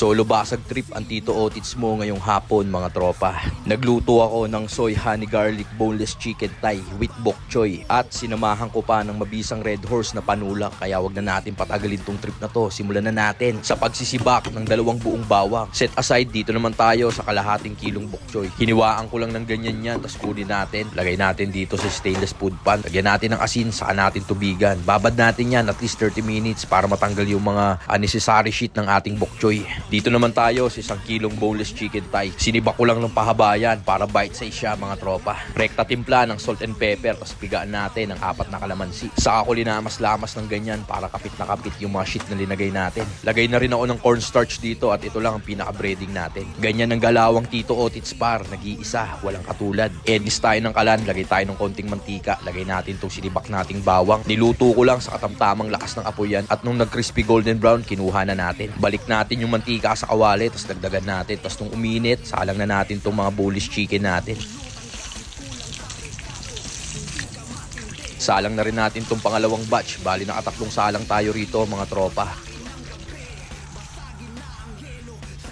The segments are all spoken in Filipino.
Solo basag trip ang Tito Otits mo ngayong hapon mga tropa. Nagluto ako ng soy honey garlic boneless chicken thigh with bok choy at sinamahan ko pa ng mabisang red horse na panulak, kaya wag na natin patagalin tong trip na to. Simulan na natin sa pagsisibak ng 2 buong bawang. Set aside dito naman tayo sa kalahating kilong bok choy. Hiniwaan ko lang ng ganyan yan, tapos kunin natin. Lagay natin dito sa stainless food pan. Lagyan natin ng asin, saka natin tubigan. Babad natin yan at least 30 minutes para matanggal yung mga unnecessary shit ng ating bok choy. Dito naman tayo sa 1 kilong boneless chicken thigh. Sinibak ko lang ng pahabayan para bite size siya mga tropa. Rekta timpla ng salt and pepper, tapos pigaan natin ng 4 na kalamansi. Saka ko linamas-lamas ng ganyan para kapit na kapit yung mga shit na linagay natin. Lagay na rin ako ng cornstarch dito at ito lang ang pinaka-breading natin. Ganyan ang galawang Tito Otits par, nag-iisa, walang katulad. Edis tayo ng kalan, lagay tayo ng konting mantika, lagay natin itong sinibak nating bawang. Niluto ko lang sa katamtamang lakas ng apoy yan at nung nag-crispy golden brown, kinuha na natin. Balik natin yung mantika sa kawali, tapos dagdagan natin. Tapos nung uminit, salang na natin itong mga boneless chicken natin. Salang na rin natin itong pangalawang batch. Bali nakatatlong salang tayo rito mga tropa.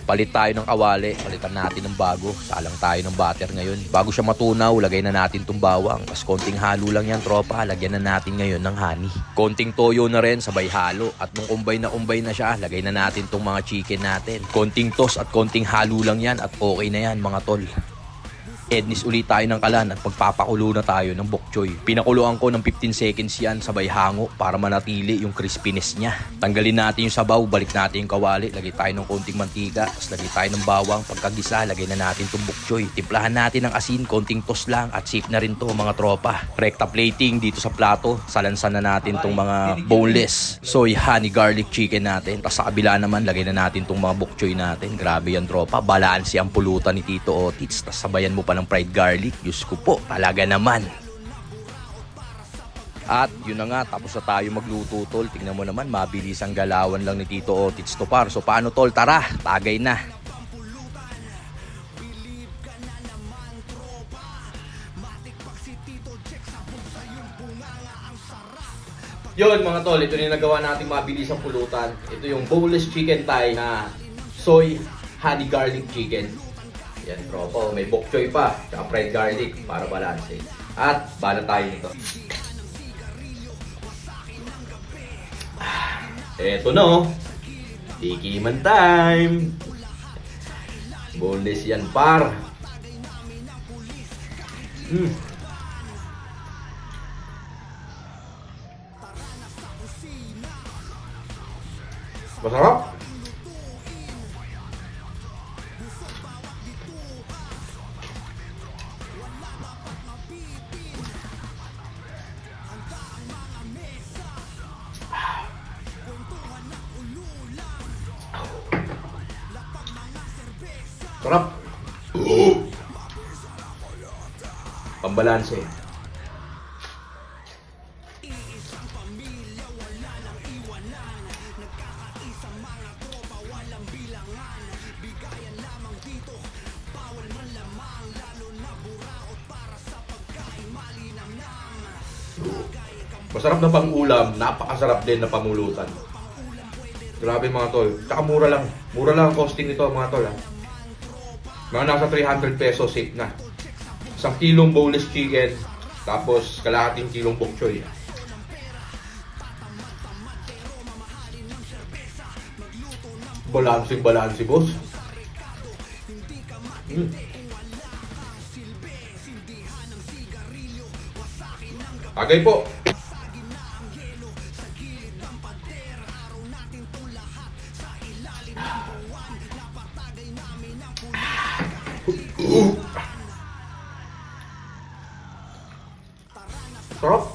Palit tayo ng kawali, palitan natin ng bago. Salang tayo ng butter ngayon. Bago siya matunaw, lagay na natin itong bawang. Tapos konting halo lang yan tropa, lagyan na natin ngayon ng honey. Konting toyo na rin, sabay halo. At nung kumbay na siya, lagay na natin itong mga chicken natin. Konting toss at konting halo lang yan at okay na yan mga tol. Ednis ulit tayo ng kalan at magpapakulo na tayo ng bok choy. Pinakuluan ko ng 15 seconds yan sabay hango para manatili yung crispiness niya. Tanggalin natin yung sabaw, balik natin yung kawali, lagay tayo ng konting mantika, tapos lagay tayo ng bawang. Pagkagisa, lagay na natin itong bok choy. Timplahan natin ng asin, konting toss lang at safe na rin to mga tropa. Rekta plating dito sa plato, salansan na natin itong mga boneless soy honey garlic chicken natin. Tapos sa kabila naman, lagay na natin itong mga bok choy natin. Grabe yan tropa, balanse ang pulutan ni Tito Otits. Tapos sabayan mo pa ng fried garlic. Diyos ko po, talaga naman. At yun na nga, tapos na tayo magluto tol. Tingnan mo naman, mabilis ang galawan lang ni Tito Otits to par. So paano tol? Tara, tagay na. Yun mga tol, ito na nagawa natin mabilis ang pulutan. Ito yung boneless chicken thigh na soy honey garlic chicken. Yan tropa, may bok choy pa, tsaka fried garlic para balanse. At bala tayo nito. Eto na oh. Tikiman time. Boneless yan par. Masarap. Sarap. Pambalanse. Masarap na pang-ulam, napakasarap din na pamulutan. Grabe mga tol. Tsaka mura lang. Mura lang ang costing nito mga tol ha. Mga nasa 300 pesos safe na. 1 kilong boneless chicken, tapos kalahating kilong bok choy. Balanse boss. Tagay po. Sarap.